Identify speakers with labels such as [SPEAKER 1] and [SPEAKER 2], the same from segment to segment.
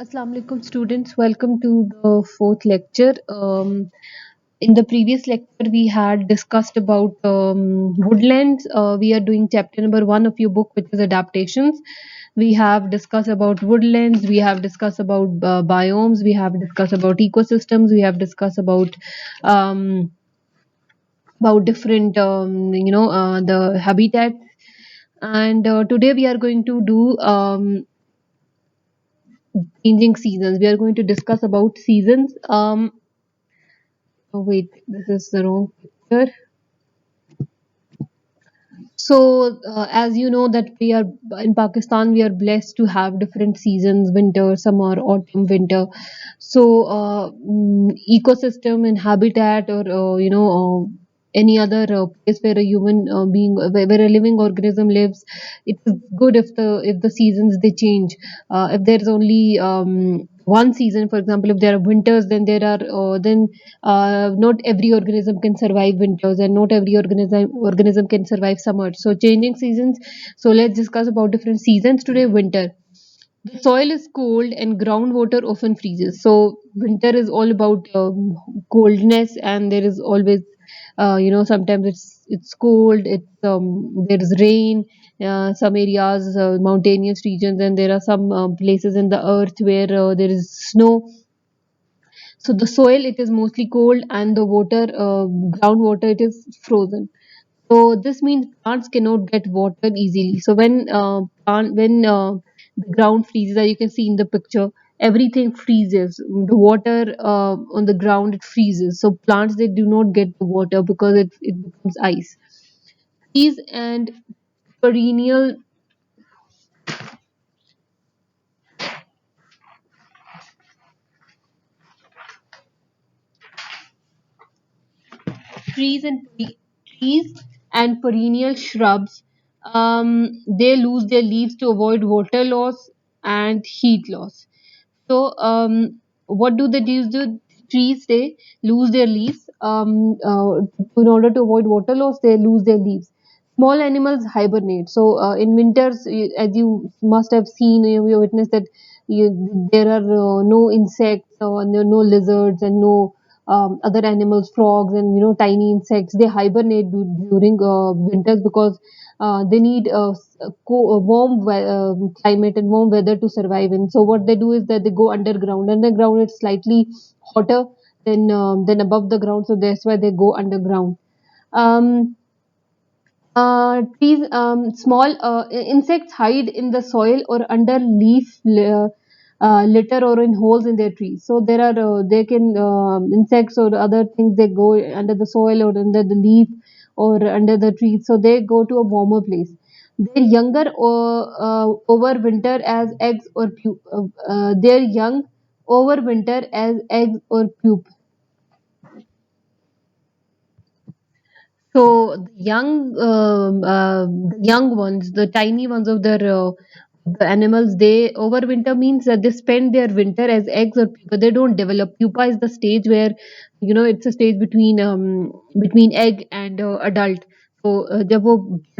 [SPEAKER 1] Assalamu alaikum students, welcome to the fourth lecture. In the previous lecture, we had discussed about woodlands. We are doing chapter number 1 of your book, which is adaptations. We have discussed about woodlands, we have discussed about biomes, we have discussed about ecosystems, we have discussed um, about different, the habitat. And today we are going to do changing seasons. We are going to discuss about seasons. Oh wait, this is the wrong picture. So, as you know that we are in Pakistan, we are blessed to have different seasons: winter, summer, autumn, winter. So, ecosystem and habitat, or any other place where a human being, where a living organism lives, it is good if the seasons they change. If there is only one season, for example, if there are winters, then there are then not every organism can survive winters, and not every organism can survive summers. So changing seasons. So let's discuss about different seasons today. Winter. The soil is cold and groundwater often freezes. So winter is all about coldness, and there is always, sometimes it's cold. There is rain. Some areas, mountainous regions, and there are some places in the earth where there is snow. So the soil, it is mostly cold, and the water, groundwater, it is frozen. So this means plants cannot get water easily. So when the ground freezes, as you can see in the picture, everything freezes. The water on the ground, it freezes. So plants, they do not get the water because it becomes ice. Trees and perennial trees and trees and perennial shrubs, they lose their leaves to avoid water loss and heat loss. So, what do the trees do? Trees, they lose their leaves. In order to avoid water loss, they lose their leaves. Small animals hibernate. So, in winters, as you must have seen, you witnessed that there are no insects, or no lizards, and no other animals, frogs, and tiny insects. They hibernate during winters because they need warm climate and warm weather to survive in. So what they do is that they go underground. Underground, it's slightly hotter than above the ground, so that's why they go underground. Um, Trees, small insects hide in the soil or under litter, or in holes in their trees. So there are they can insects or other things, they go under the soil or under the leaf or under the trees. So they go to a warmer place. Their younger overwinter as eggs or their young overwinter as eggs or pupa. So the young ones, the tiny ones of the animals, they overwinter means that they spend their winter as eggs or pupa. They don't develop. Pupa is the stage where, it's a stage between egg and adult. तो जब वो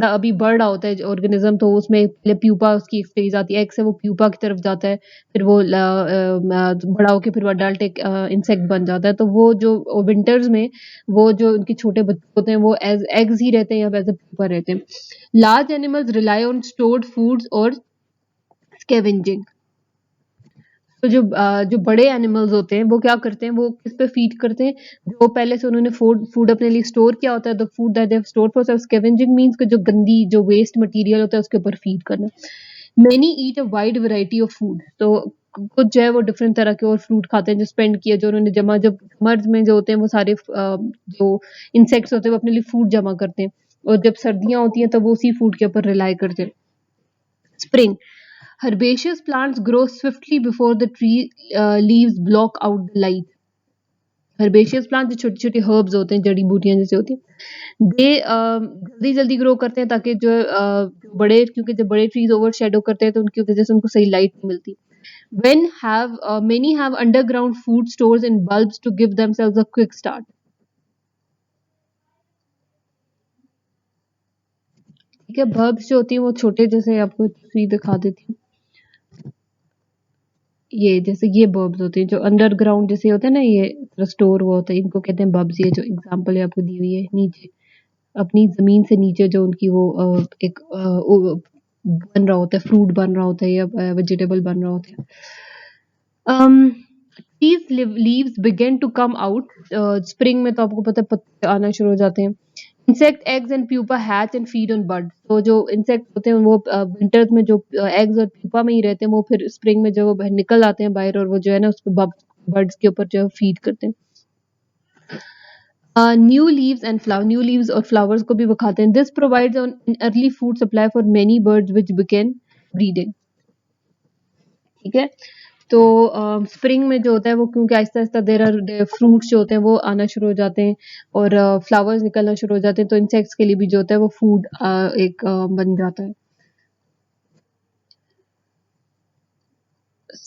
[SPEAKER 1] अभी बढ़ रहा होता है organism, तो उसमें पहले प्यूपा उसकी एक स्टेज आती है, एग से वो प्यूपा की तरफ जाता है, फिर वो बड़ा होके फिर वो अडल्ट एक इंसेक्ट बन जाता है। तो वो जो विंटर्स में वो जो उनके छोटे बच्चे होते हैं वो एज एग्स ही रहते हैं या एज अ प्यूपा रहते हैं। Large animals rely on stored foods और स्कैवेंजिंग। तो जो बड़े एनिमल्स होते हैं वो क्या करते हैं, वो किस पे फीड करते हैं, जो पहले से उन्होंने फूड फूड अपने लिए स्टोर किया होता है, the food that they have stored for self. Scavenging means कि जो गंदी, जो वेस्ट मटेरियल होता है उसके ऊपर फीड करना। Many eat a wide variety of food. तो कुछ जो है वो डिफरेंट तरह के और फ्रूट खाते हैं जो स्पेंड किया, जो उन्होंने जमा, जब समर्स में जो होते हैं वो सारे जो इंसेक्ट्स होते हैं वो अपने लिए फूड जमा करते हैं, और जब सर्दियां होती हैं तब वो उसी फूड के ऊपर रिलाई करते हैं। Spring. Herbaceous plants grow swiftly before the tree leaves block out the light. Herbaceous plant जो छोटी-छोटी हर्ब्स होते हैं, जड़ी-बूटियाँ जैसे होती हैं, दे जल्दी-जल्दी ग्रो करते हैं ताकि बड़े, क्योंकि जब बड़े ट्रीज़ ओवरशैडो करते हैं तो उनकी वजह से उनको सही लाइट नहीं मिलती। Many have underground food stores and bulbs to give themselves a quick start. ठीक है, बल्ब्स जो होती हैं वो छोटे, जैसे आपको तस्वीर दिखा देती हूँ। ये जैसे ये बर्ब्स होते हैं जो अंडरग्राउंड जैसे होते हैं ना, ये स्टोर हुआ होता है, इनको कहते हैं बर्ब्स। ये जो एग्जांपल है आपको दी हुई है नीचे, अपनी जमीन से नीचे जो उनकी वो एक बन रहा होता है, फ्रूट बन रहा होता है या वेजिटेबल बन रहा होता है। these leaves begin to come out spring में, तो आपको पता है पत्ते आना शुरू हो जाते हैं। Insect eggs and pupa hatch and feed on birds. तो जो इंसेक्ट होते हैं वो विंटर्स में जो एग्स और प्यूपा में ही रहते हैं, वो फिर स्प्रिंग में जो वो निकल आते हैं बाहर, और वो जो है ना उस पे बर्ड्स के ऊपर जो है फीड करते हैं। New leaves and flower, new leaves और फ्लावर्स को भी वो खाते हैं। This provides an early food supply for many birds which begin breeding. ठीक है, तो स्प्रिंग में जो होता है वो क्योंकि Aahista Aahista there are fruits जो होते हैं वो आना शुरू हो जाते हैं और फ्लावर्स निकलना शुरू हो जाते हैं, तो इंसेक्ट्स के लिए भी जो होता है वो फूड एक बन जाता है।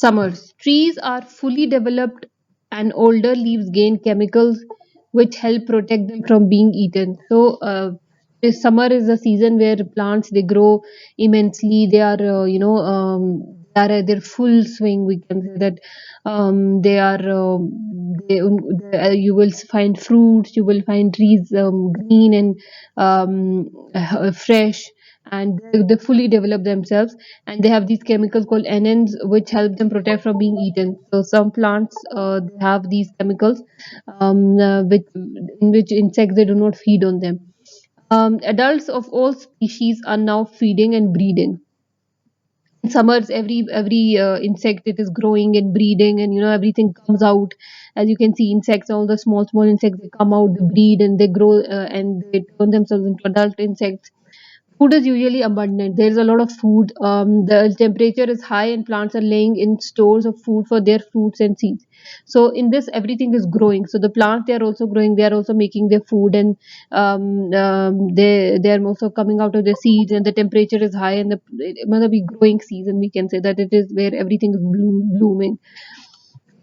[SPEAKER 1] Summers. Trees are fully developed and older leaves gain chemicals which help protect them from being eaten. So, this summer is the season where plants they grow immensely. They are, they are at their full swing. We can say that they are. You will find fruits. You will find trees green and fresh, and they fully develop themselves, and they have these chemicals called anins which help them protect from being eaten. So some plants they have these chemicals in which insects they do not feed on them. Adults of all species are now feeding and breeding. In summers, every insect it is growing and breeding, and everything comes out. As you can see, insects, all the small insects, they come out, they breed, and they grow, and they turn themselves into adult insects. Food is usually abundant. There is a lot of food. The temperature is high, and plants are laying in stores of food for their fruits and seeds. So in this, everything is growing. So the plants they are also growing. They are also making their food, and they are also coming out of their seeds. And the temperature is high, and it must be growing season. We can say that it is where everything is blooming.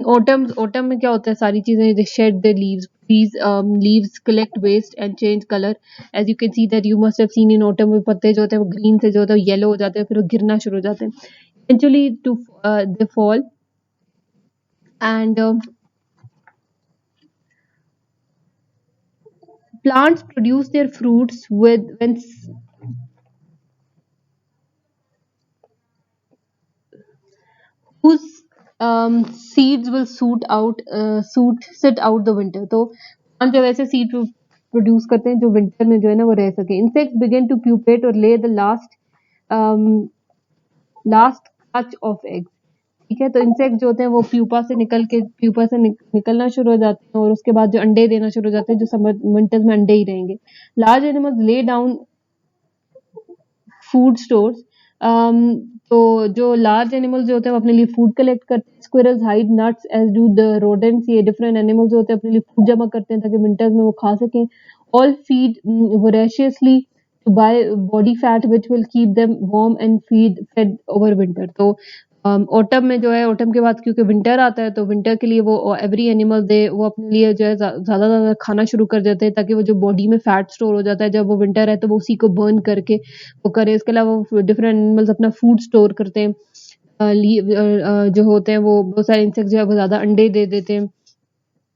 [SPEAKER 1] Autumn में क्या होता है, सारी चीजें they shed their leaves. These leaves collect waste and change color. As you can see that you must have seen in autumn में पत्ते जो होते हैं वो green से जो होता है yellow हो जाते हैं, फिर वो गिरना शुरू हो जाते हैं. Eventually to they fall, and plants produce their fruits with when whose seeds will sit out the winter. तो हम जब ऐसे सीड प्रोड्यूस करते हैं जो विंटर में जो है ना वो रह सके. Insects begin to pupate or lay the last clutch of eggs. ठीक है, तो इंसेक्ट जो होते हैं वो प्यूपा से निकलना शुरू हो जाते हैं, और उसके बाद जो अंडे देना शुरू हो जाते हैं, जो समर विंटर्स में अंडे ही रहेंगे. Large animals lay down food stores. तो जो लार्ज एनिमल्स जो होते हैं वो अपने लिए फूड कलेक्ट करते हैं. Squirrels hide nuts as do the rodents. ये डिफरेंट एनिमल्स होते हैं अपने लिए फूड जमा करते हैं ताकि विंटर्स में वो खा सकें. All feed voraciously to buy body fat which will keep them warm and fed over winter. तो ऑटम में जो है, ऑटम के बाद क्योंकि विंटर आता है, तो विंटर के लिए वो एवरी एनिमल दे वो अपने लिए जो है ज़्यादा ज़्यादा खाना शुरू कर देते हैं ताकि वो जो बॉडी में फैट स्टोर हो जाता है जब वो विंटर है तो वो उसी को बर्न करके वो करे. इसके अलावा वो डिफरेंट एनिमल्स अपना फूड स्टोर करते हैं. जो होते हैं वो बहुत सारे इंसेक्ट जो है वो ज़्यादा अंडे दे देते हैं.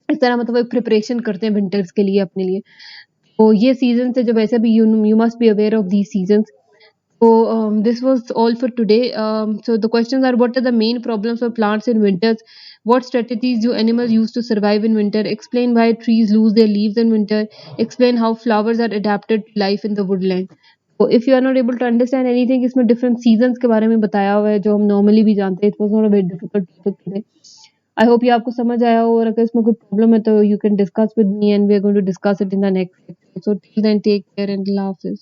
[SPEAKER 1] इस तरह मतलब वो एक प्रिपरेशन करते हैं विंटर्स के लिए अपने लिए. तो ये सीजन है जो वैसे भी you must be aware of these seasons. So this was all for today. So the questions are: what are the main problems for plants in winters? What strategies do animals use to survive in winter? Explain why trees lose their leaves in winter. Explain how flowers are adapted to life in the woodland. So if you are not able to understand anything, इसमें different seasons के बारे में बताया हुआ है जो हम normally भी जानते हैं. It was not a very difficult topic today. I hope ये आपको समझ आया हो, और अगर इसमें कोई problem है तो you can discuss with me, and we are going to discuss it in the next episode. So till then, take care and Allah Hafiz.